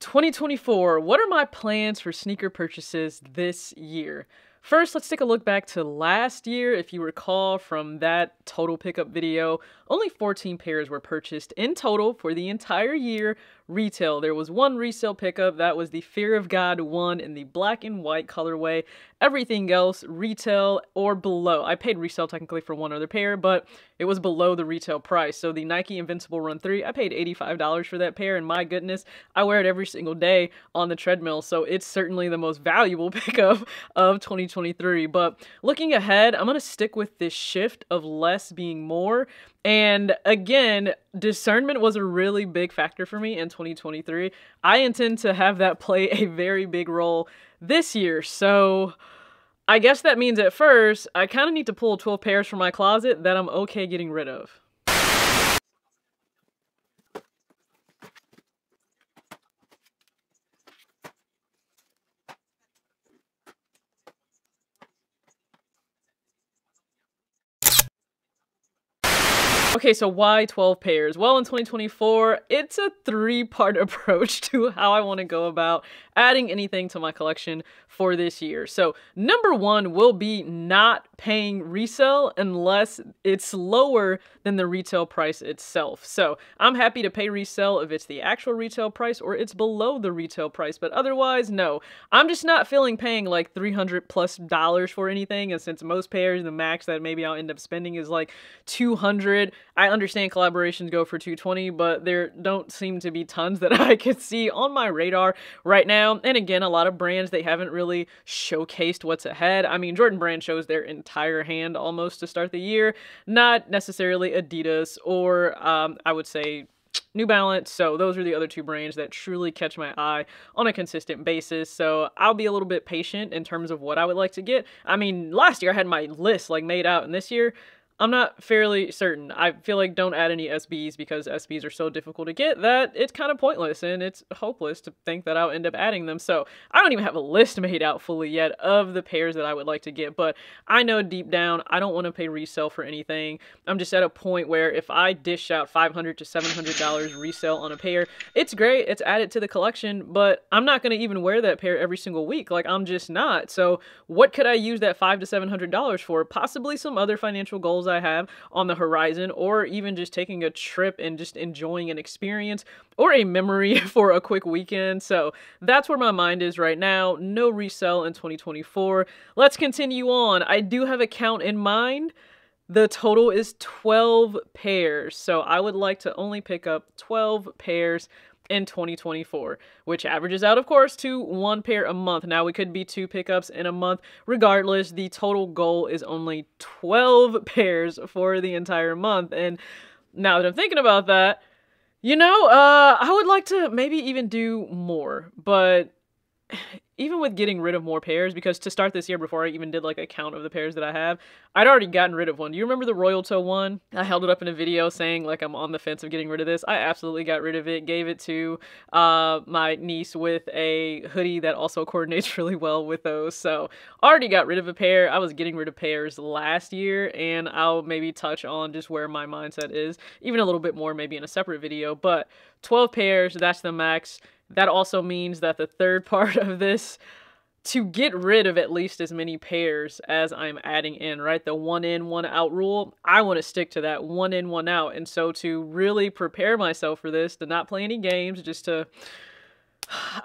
2024, what are my plans for sneaker purchases this year? First, let's take a look back to last year. If you recall from that total pickup video, only 14 pairs were purchased in total for the entire year retail. There was one resale pickup. That was the Fear of God one in the black and white colorway. Everything else retail or below. I paid resale technically for one other pair, but it was below the retail price. So the Nike Invincible Run 3, I paid $85 for that pair, and my goodness, I wear it every single day on the treadmill. So it's certainly the most valuable pickup of 2023. But looking ahead, I'm going to stick with this shift of less being more. And again, discernment was a really big factor for me in 2023. I intend to have that play a very big role this year. So I guess that means at first, I kind of need to pull 12 pairs from my closet that I'm okay getting rid of. Okay, so why 12 pairs? Well, in 2024, it's a three-part approach to how I want to go about adding anything to my collection for this year. So number one will be not paying resale unless it's lower than the retail price itself. So I'm happy to pay resale if it's the actual retail price or it's below the retail price, but otherwise, no. I'm just not feeling paying like $300+ for anything, and since most pairs, the max that maybe I'll end up spending is like $200. I understand collaborations go for $220, but there don't seem to be tons that I could see on my radar right now. And again, a lot of brands, they haven't really showcased what's ahead. I mean, Jordan Brand shows their entire hand almost to start the year, not necessarily Adidas or I would say New Balance. So those are the other two brands that truly catch my eye on a consistent basis. So I'll be a little bit patient in terms of what I would like to get. I mean, last year I had my list like made out, and this year I'm not fairly certain. I feel like don't add any SBs because SBs are so difficult to get that it's kind of pointless and it's hopeless to think that I'll end up adding them. So I don't even have a list made out fully yet of the pairs that I would like to get, but I know deep down I don't want to pay resale for anything. I'm just at a point where if I dish out $500 to $700 resale on a pair, it's great, it's added to the collection, but I'm not going to even wear that pair every single week. Like, I'm just not. So what could I use that $500 to $700 for? Possibly some other financial goals I have on the horizon, or even just taking a trip and just enjoying an experience or a memory for a quick weekend. So that's where my mind is right now. No resale in 2024. Let's continue on. I do have a count in mind. The total is 12 pairs. So I would like to only pick up 12 pairs in 2024, which averages out, of course, to one pair a month. Now, we could be two pickups in a month. Regardless, the total goal is only 12 pairs for the entire month. And now that I'm thinking about that, you know, I would like to maybe even do more, but even with getting rid of more pairs, because to start this year, before I even did like a count of the pairs that I have, I'd already gotten rid of one. Do you remember the Royal Toe one? I held it up in a video saying like I'm on the fence of getting rid of this. I absolutely got rid of it, gave it to my niece with a hoodie that also coordinates really well with those. So already got rid of a pair. I was getting rid of pairs last year, and I'll maybe touch on just where my mindset is even a little bit more maybe in a separate video, but 12 pairs, that's the max. That also means that the third part of this, to get rid of at least as many pairs as I'm adding in, right? The one in, one out rule, I want to stick to that one in, one out. And so to really prepare myself for this, to not play any games, just to,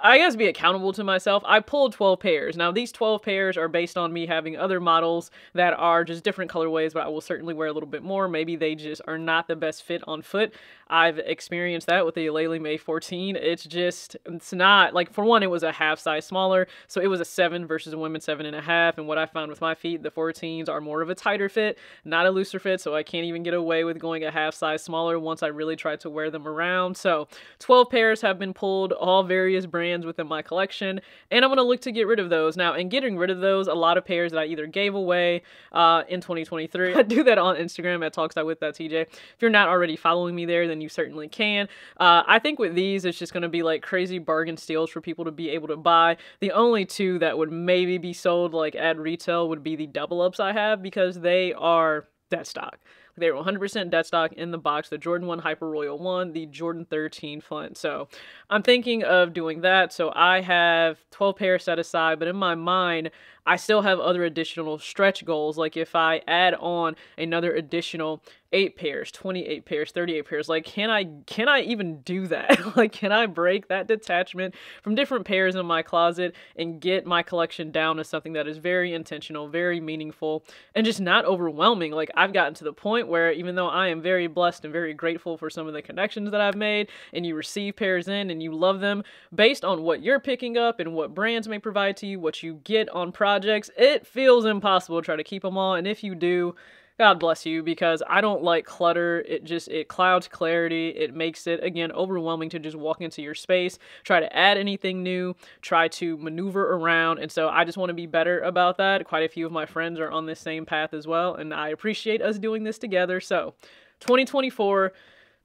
I guess, be accountable to myself, I pulled 12 pairs. Now, these 12 pairs are based on me having other models that are just different colorways, but I will certainly wear a little bit more. Maybe they just are not the best fit on foot. I've experienced that with the Alele May 14. It's not, like, for one, it was a half size smaller, so it was a 7 versus a women's 7.5, and what I found with my feet, the 14s are more of a tighter fit, not a looser fit, so I can't even get away with going a half size smaller once I really tried to wear them around. So 12 pairs have been pulled, all various brands within my collection, and I'm going to look to get rid of those. Now, in getting rid of those, a lot of pairs that I either gave away in 2023. I do that on Instagram at TalksWithTJ. If you're not already following me there, then you certainly can. I think with these, it's just going to be like crazy bargain steals for people to be able to buy. The only two that would maybe be sold like at retail would be the double ups I have, because they are that stock. They were 100% dead stock in the box, the Jordan 1 Hyper Royal 1, the Jordan 13 Flint. So I'm thinking of doing that. So I have 12 pairs set aside, but in my mind, I still have other additional stretch goals. Like if I add on another additional 8 pairs, 28 pairs, 38 pairs, like can I even do that? Like can I break that detachment from different pairs in my closet and get my collection down to something that is very intentional, very meaningful, and just not overwhelming? Like I've gotten to the point where even though I am very blessed and very grateful for some of the connections that I've made, and you receive pairs in and you love them based on what you're picking up and what brands may provide to you, what you get on projects, it feels impossible to try to keep them all. And if you do, God bless you, because I don't like clutter. It clouds clarity. It makes it, again, overwhelming to just walk into your space, try to add anything new, try to maneuver around. And so I just want to be better about that. Quite a few of my friends are on this same path as well, and I appreciate us doing this together. So 2024,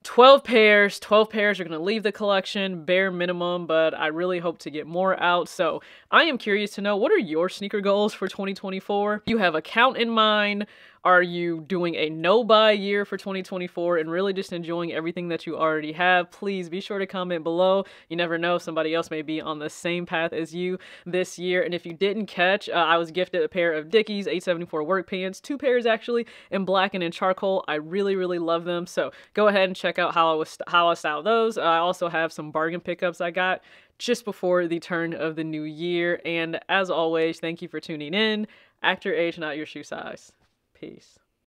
12 pairs. 12 pairs are going to leave the collection, bare minimum, but I really hope to get more out. So I am curious to know, what are your sneaker goals for 2024? You have a count in mind? Are you doing a no-buy year for 2024 and really just enjoying everything that you already have? Please be sure to comment below. You never know, somebody else may be on the same path as you this year. And if you didn't catch, I was gifted a pair of Dickies 874 work pants, 2 pairs actually, in black and in charcoal. I really, really love them. So go ahead and check out how I style those. I also have some bargain pickups I got just before the turn of the new year. And as always, thank you for tuning in. Act your age, not your shoe size. Peace.